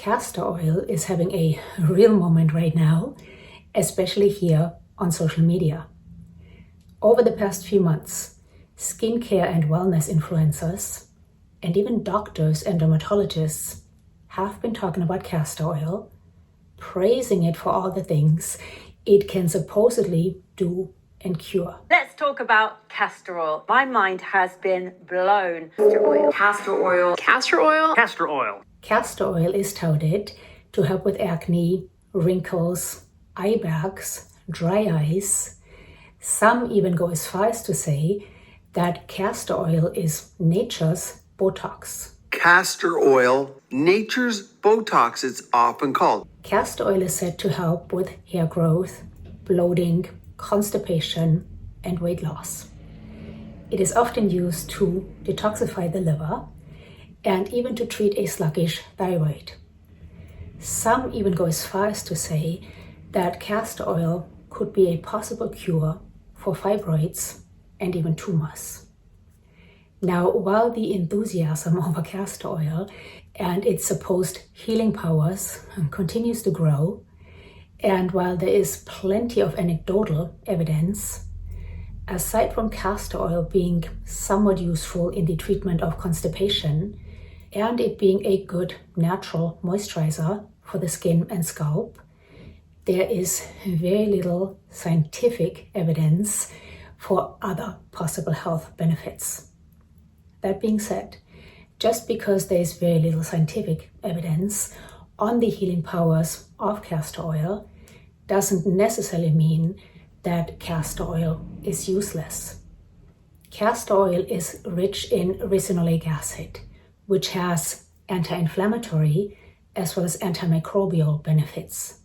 Castor oil is having a real moment right now, especially here on social media. Over the past few months, skincare and wellness influencers, and even doctors and dermatologists have been talking about castor oil, praising it for all the things it can supposedly do and cure. Let's talk about castor oil. My mind has been blown. Castor oil. Castor oil. Castor oil. Castor oil. Castor oil is touted to help with acne, wrinkles, eye bags, dry eyes. Some even go as far as to say that castor oil is nature's Botox. Castor oil, nature's Botox, it's often called. Castor oil is said to help with hair growth, bloating, constipation, and weight loss. It is often used to detoxify the liver and even to treat a sluggish thyroid. Some even go as far as to say that castor oil could be a possible cure for fibroids and even tumors. Now, while the enthusiasm over castor oil and its supposed healing powers continues to grow, and while there is plenty of anecdotal evidence, aside from castor oil being somewhat useful in the treatment of constipation and it being a good natural moisturizer for the skin and scalp, there is very little scientific evidence for other possible health benefits. That being said, just because there is very little scientific evidence on the healing powers of castor oil doesn't necessarily mean that castor oil is useless. Castor oil is rich in ricinoleic acid, which has anti-inflammatory as well as antimicrobial benefits,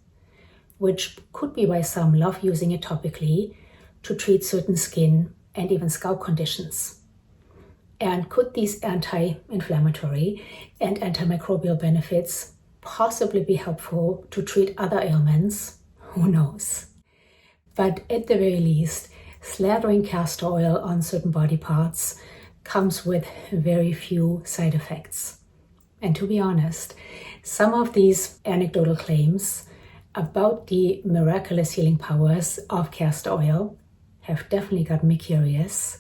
which could be why some love using it topically to treat certain skin and even scalp conditions. And could these anti-inflammatory and antimicrobial benefits possibly be helpful to treat other ailments? Who knows? But at the very least, slathering castor oil on certain body parts comes with very few side effects. And to be honest, some of these anecdotal claims about the miraculous healing powers of castor oil have definitely got me curious.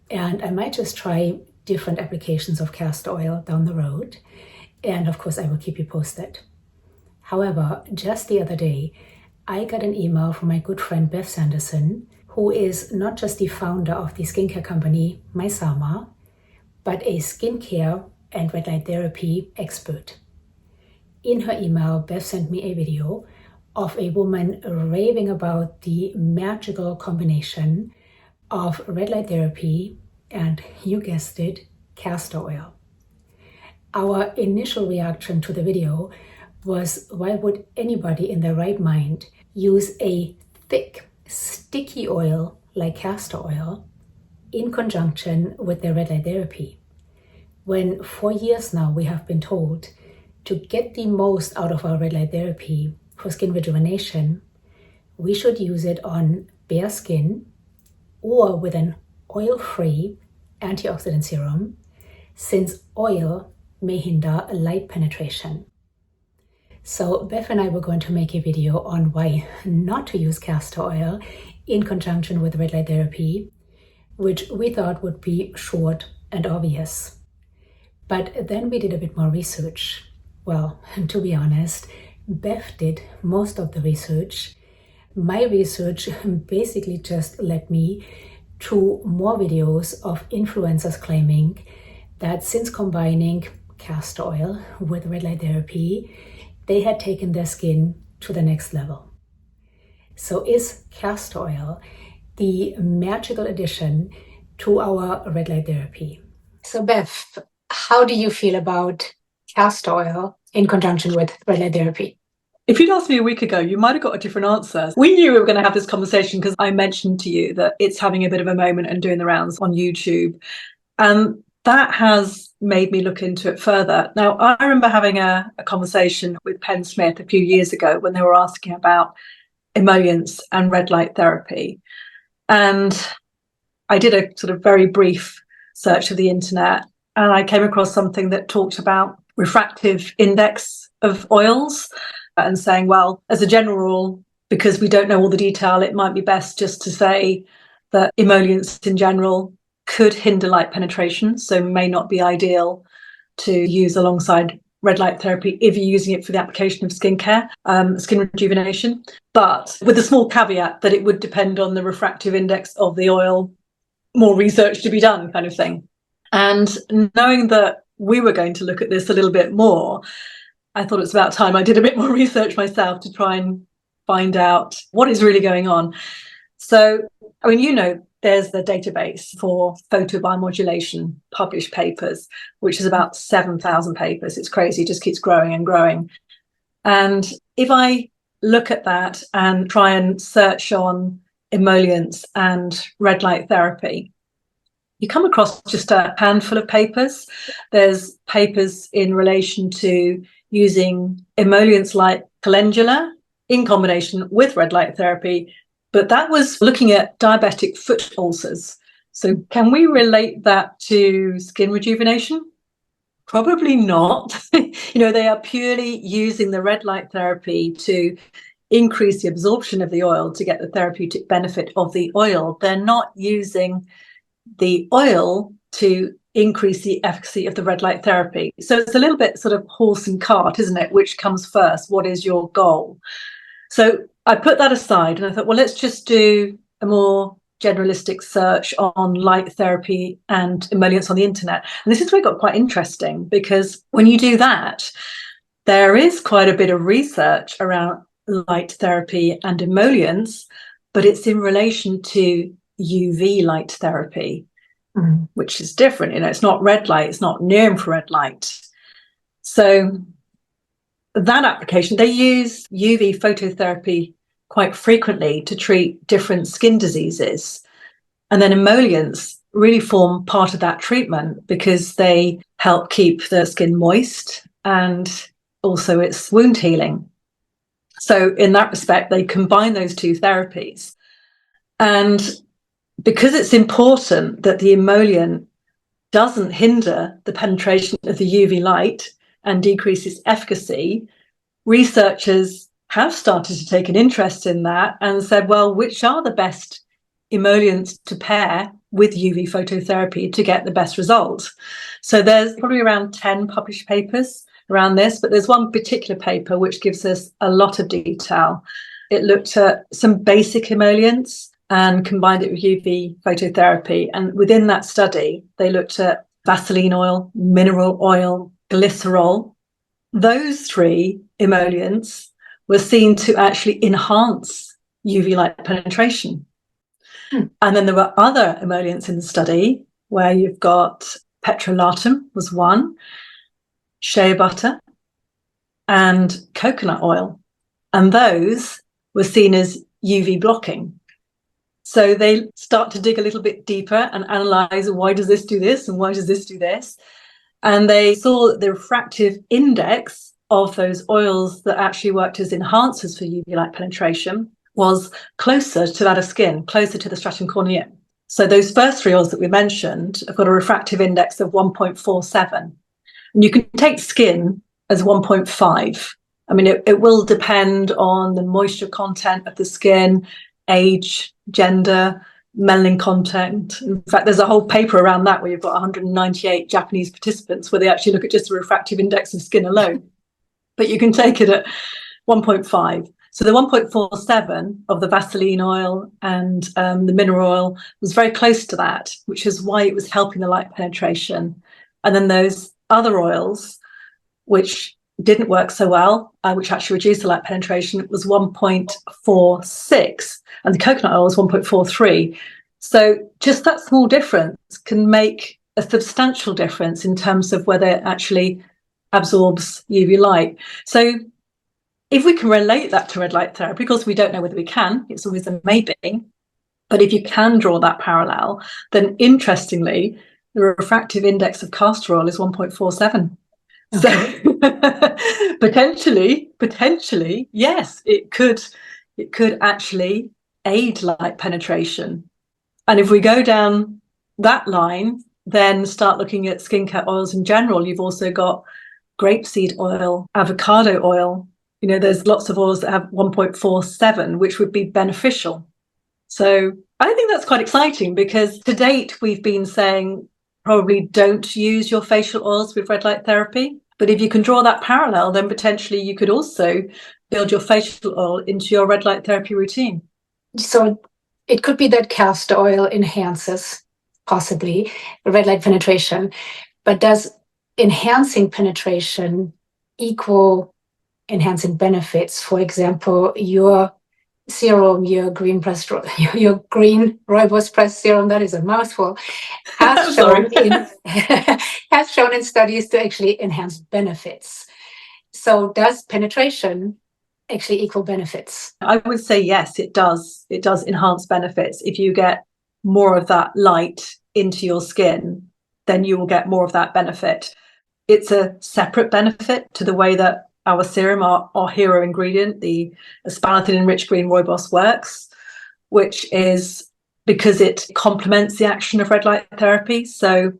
And I might just try different applications of castor oil down the road. And of course, I will keep you posted. However, just the other day, I got an email from my good friend Bev Sanderson, who is not just the founder of the skincare company Maysama, but a skincare and red light therapy expert. In her email, Bev sent me a video of a woman raving about the magical combination of red light therapy and, you guessed it, castor oil. Our initial reaction to the video was, why would anybody in their right mind use a thick, sticky oil like castor oil in conjunction with their red light therapy, when for years now we have been told to get the most out of our red light therapy for skin rejuvenation, we should use it on bare skin or with an oil-free antioxidant serum, since oil may hinder light penetration. So Beth and I were going to make a video on why not to use castor oil in conjunction with red light therapy, which we thought would be short and obvious. But then we did a bit more research. Well, to be honest, Beth did most of the research. My research basically just led me to more videos of influencers claiming that since combining castor oil with red light therapy, they had taken their skin to the next level. So is castor oil the magical addition to our red light therapy? So Beth, how do you feel about castor oil in conjunction with red light therapy? If you'd asked me a week ago, you might have got a different answer. We knew we were going to have this conversation because I mentioned to you that it's having a bit of a moment and doing the rounds on YouTube. And that has made me look into it further. Now, I remember having a conversation with Penn Smith a few years ago when they were asking about emollients and red light therapy. And I did a sort of very brief search of the internet, and I came across something that talked about refractive index of oils and saying, well, as a general rule, because we don't know all the detail, it might be best just to say that emollients in general could hinder light penetration, so may not be ideal to use alongside red light therapy if you're using it for the application of skincare, skin rejuvenation, but with the small caveat that it would depend on the refractive index of the oil, more research to be done kind of thing. And knowing that we were going to look at this a little bit more, I thought it's about time I did a bit more research myself to try and find out what is really going on. So, I mean, you know, there's the database for photobiomodulation published papers, which is about 7,000 papers. It's crazy, it just keeps growing and growing. And if I look at that and try and search on emollients and red light therapy, you come across just a handful of papers. There's papers in relation to using emollients like calendula in combination with red light therapy, but that was looking at diabetic foot ulcers. So can we relate that to skin rejuvenation? Probably not. You know, they are purely using the red light therapy to increase the absorption of the oil to get the therapeutic benefit of the oil. They're not using the oil to increase the efficacy of the red light therapy. So it's a little bit sort of horse and cart, isn't it? Which comes first? What is your goal? So I put that aside and I thought, well, let's just do a more generalistic search on light therapy and emollients on the internet. And this is where it got quite interesting, because when you do that, there is quite a bit of research around light therapy and emollients, but it's in relation to UV light therapy, which is different. You know, it's not red light, it's not near infrared light. So that application, they use UV phototherapy quite frequently to treat different skin diseases. And then emollients really form part of that treatment because they help keep the skin moist and also it's wound healing. So in that respect, they combine those two therapies. And because it's important that the emollient doesn't hinder the penetration of the UV light and decrease its efficacy, researchers have started to take an interest in that and said, well, which are the best emollients to pair with UV phototherapy to get the best results? So there's probably around 10 published papers around this, but there's one particular paper which gives us a lot of detail. It looked at some basic emollients and combined it with UV phototherapy. And within that study, they looked at Vaseline oil, mineral oil, glycerol. Those three emollients were seen to actually enhance UV light penetration. And then there were other emollients in the study where you've got petrolatum was one, shea butter, and coconut oil. And those were seen as UV blocking. So they start to dig a little bit deeper and analyze, why does this do this and why does this do this? And they saw that the refractive index of those oils that actually worked as enhancers for UV light penetration was closer to that of skin, closer to the stratum corneum. So those first three oils that we mentioned have got a refractive index of 1.47. And you can take skin as 1.5. I mean, it will depend on the moisture content of the skin, age, gender, melanin content. In fact, there's a whole paper around that where you've got 198 Japanese participants where they actually look at just the refractive index of skin alone. But you can take it at 1.5. So the 1.47 of the Vaseline oil and the mineral oil was very close to that, which is why it was helping the light penetration. And then those other oils, which didn't work so well, which actually reduced the light penetration, it was 1.46, and the coconut oil was 1.43. So just that small difference can make a substantial difference in terms of whether it actually absorbs UV light. So if we can relate that to red light therapy, because we don't know whether we can, it's always a maybe, but if you can draw that parallel, then interestingly, the refractive index of castor oil is 1.47. Okay. So potentially, yes, it could actually aid light penetration. And if we go down that line, then start looking at skincare oils in general, you've also got grapeseed oil, avocado oil. There's lots of oils that have 1.47, which would be beneficial. So I think that's quite exciting, because to date we've been saying probably don't use your facial oils with red light therapy. But if you can draw that parallel, then potentially you could also build your facial oil into your red light therapy routine. So it could be that castor oil enhances possibly red light penetration, but does enhancing penetration equal enhancing benefits? For example, your serum, your green rooibos pressed serum, that is a mouthful, has shown in studies to actually enhance benefits. So does penetration actually equal benefits? I would say yes, it does. It does enhance benefits. If you get more of that light into your skin, then you will get more of that benefit. It's a separate benefit to the way that our serum, our hero ingredient, the aspalathin enriched green rooibos, works, which is because it complements the action of red light therapy. So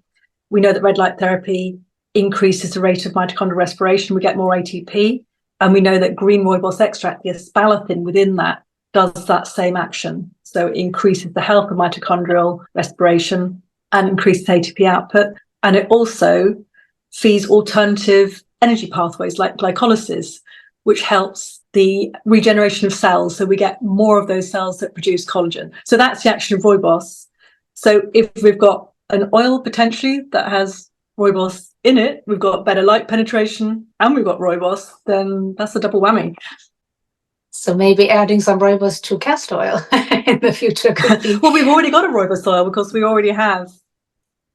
we know that red light therapy increases the rate of mitochondrial respiration. We get more ATP. And we know that green rooibos extract, the aspalathin within that, does that same action. So it increases the health of mitochondrial respiration and increases ATP output. And it also feeds alternative energy pathways like glycolysis, which helps the regeneration of cells. So we get more of those cells that produce collagen. So that's the action of rooibos. So if we've got an oil potentially that has rooibos in it, we've got better light penetration, and we've got rooibos, then that's a double whammy. So maybe adding some rooibos to castor oil in the future could be. Well, we've already got a rooibos oil because we already have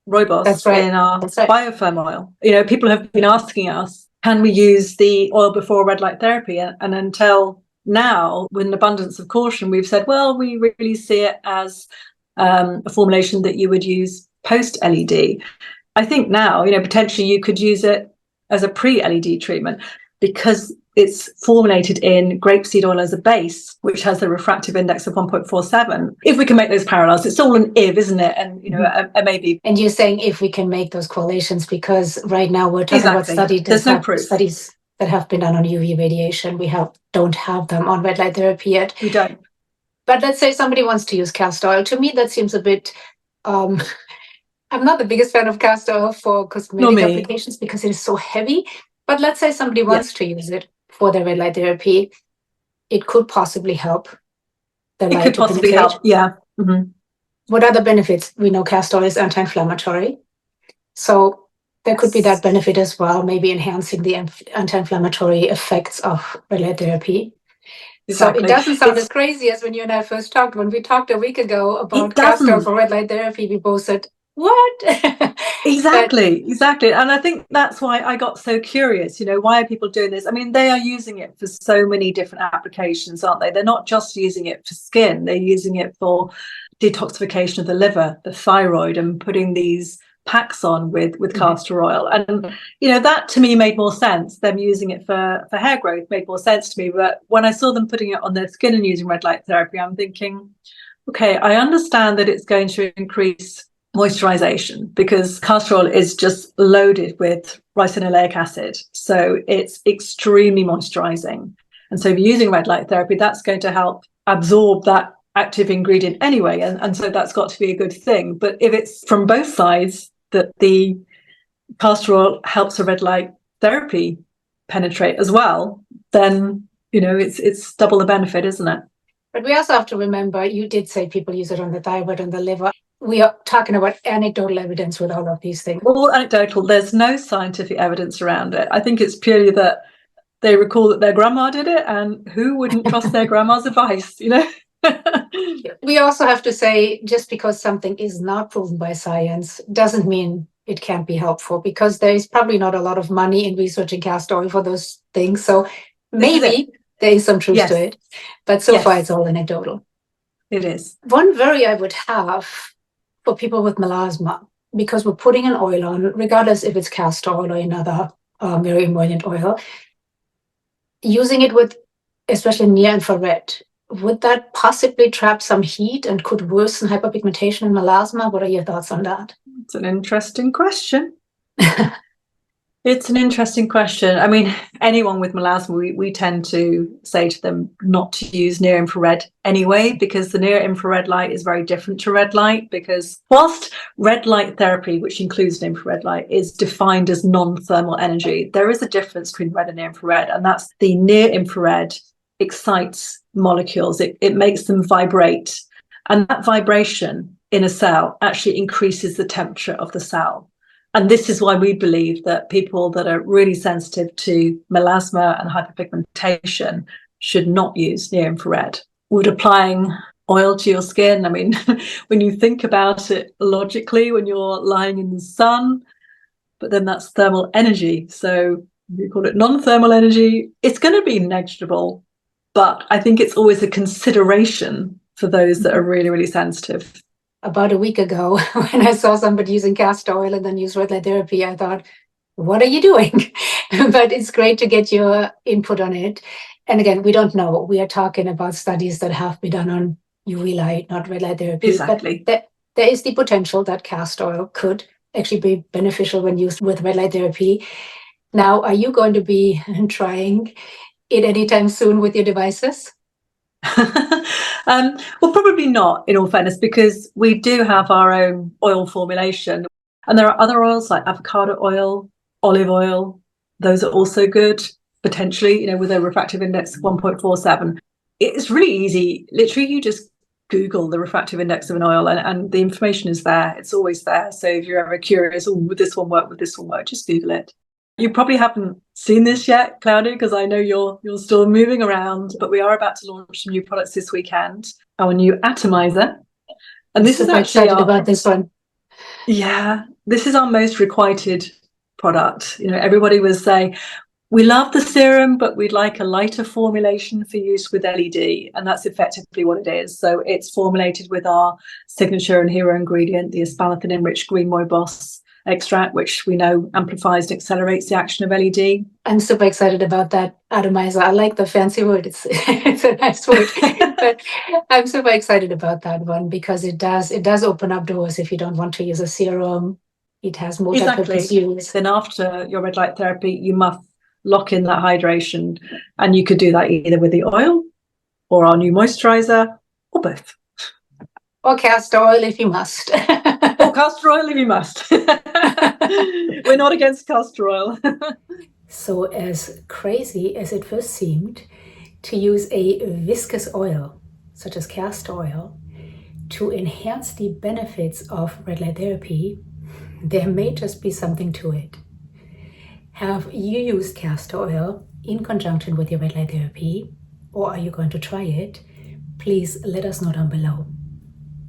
rooibos in our biofirm oil. People have been asking us, can we use the oil before red light therapy? And until now, with an abundance of caution, we've said, well, we really see it as a formulation that you would use post LED. I think now, potentially you could use it as a pre-LED treatment, because it's formulated in grapeseed oil as a base, which has a refractive index of 1.47. If we can make those parallels, it's all an if, isn't it? And, a maybe. And you're saying if we can make those correlations, because right now we're talking about studies that have been done on UV radiation. We don't have them on red light therapy yet. We don't. But let's say somebody wants to use castor oil. To me, that seems a bit... I'm not the biggest fan of castor oil for cosmetic applications because it is so heavy. But let's say somebody wants to use it for their red light therapy. It could possibly help the light. It could possibly help, yeah. Mm-hmm. What other benefits? We know castor oil is anti-inflammatory. So there could be that benefit as well, maybe enhancing the anti-inflammatory effects of red light therapy. Exactly. So it doesn't sound as crazy as when you and I first talked. When we talked a week ago about castor oil for red light therapy, we both said, what? Exactly. And I think that's why I got so curious, why are people doing this? I mean, they are using it for so many different applications, aren't they? They're not just using it for skin, they're using it for detoxification of the liver, the thyroid, and putting these packs on with castor oil. And, that to me made more sense. Them using it for hair growth made more sense to me. But when I saw them putting it on their skin and using red light therapy, I'm thinking, okay, I understand that it's going to increase moisturization because castor oil is just loaded with ricinoleic acid. So it's extremely moisturizing. And so if you're using red light therapy, that's going to help absorb that active ingredient anyway. And so that's got to be a good thing. But if it's from both sides that the castor oil helps a red light therapy penetrate as well, then, it's double the benefit, isn't it? But we also have to remember, you did say people use it on the thyroid and the liver. We are talking about anecdotal evidence with all of these things. All anecdotal. There's no scientific evidence around it. I think it's purely that they recall that their grandma did it, and who wouldn't trust their grandma's advice, We also have to say, just because something is not proven by science doesn't mean it can't be helpful, because there is probably not a lot of money in researching castor oil for those things. So maybe there is some truth to it, but so far it's all anecdotal. It is. One worry I would have for people with melasma, because we're putting an oil on, regardless if it's castor oil or another very emollient oil, using it with especially near infrared, would that possibly trap some heat and could worsen hyperpigmentation in melasma? What are your thoughts on that? It's an interesting question. It's an interesting question. I mean, anyone with melasma, we tend to say to them not to use near infrared anyway, because the near infrared light is very different to red light. Because whilst red light therapy, which includes an infrared light, is defined as non-thermal energy, there is a difference between red and near infrared, and that's the near infrared excites molecules. It makes them vibrate, and that vibration in a cell actually increases the temperature of the cell. And this is why we believe that people that are really sensitive to melasma and hyperpigmentation should not use near infrared. Would applying oil to your skin, I mean, when you think about it logically, when you're lying in the sun, but then that's thermal energy. So you call it non-thermal energy, it's going to be negligible. But I think it's always a consideration for those that are really, really sensitive. About a week ago, when I saw somebody using castor oil and then use red light therapy, I thought, what are you doing? But it's great to get your input on it. And again, we don't know. We are talking about studies that have been done on UV light, not red light therapy. Exactly. But there is the potential that castor oil could actually be beneficial when used with red light therapy. Now, are you going to be trying it anytime soon with your devices? Well, probably not, in all fairness, because we do have our own oil formulation. And there are other oils like avocado oil, olive oil. Those are also good, potentially, with a refractive index of 1.47. It's really easy. Literally, you just Google the refractive index of an oil and the information is there. It's always there. So if you're ever curious, would this one work? Would this one work? Just Google it. You probably haven't seen this yet, Claudia, because I know you're still moving around, but we are about to launch some new products this weekend. Our new atomizer. And this is actually about this one. Yeah, this is our most requited product. Everybody was saying, we love the serum, but we'd like a lighter formulation for use with LED. And that's effectively what it is. So it's formulated with our signature and hero ingredient, the espalathrin enriched green moibos extract, which we know amplifies and accelerates the action of LED. I'm super excited about that atomizer. I like the fancy word. It's a nice word. But I'm super excited about that one because it does open up doors if you don't want to use a serum. It has multi-purpose use. Then after your red light therapy, you must lock in that hydration. And you could do that either with the oil or our new moisturizer or both. Or castor oil if you must. Or castor oil if you must. We're not against castor oil. So as crazy as it first seemed, to use a viscous oil, such as castor oil, to enhance the benefits of red light therapy, there may just be something to it. Have you used castor oil in conjunction with your red light therapy, or are you going to try it? Please let us know down below.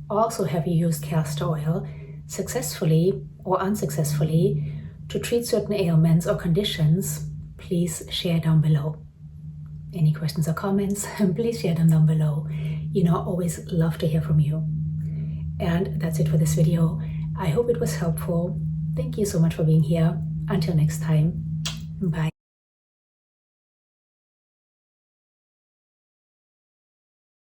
Also, have you used castor oil successfully or unsuccessfully to treat certain ailments or conditions? Please share down below. Any questions or comments, please share them down below. Always love to hear from you. And that's it for this video. I hope it was helpful. Thank you so much for being here. Until next time, bye.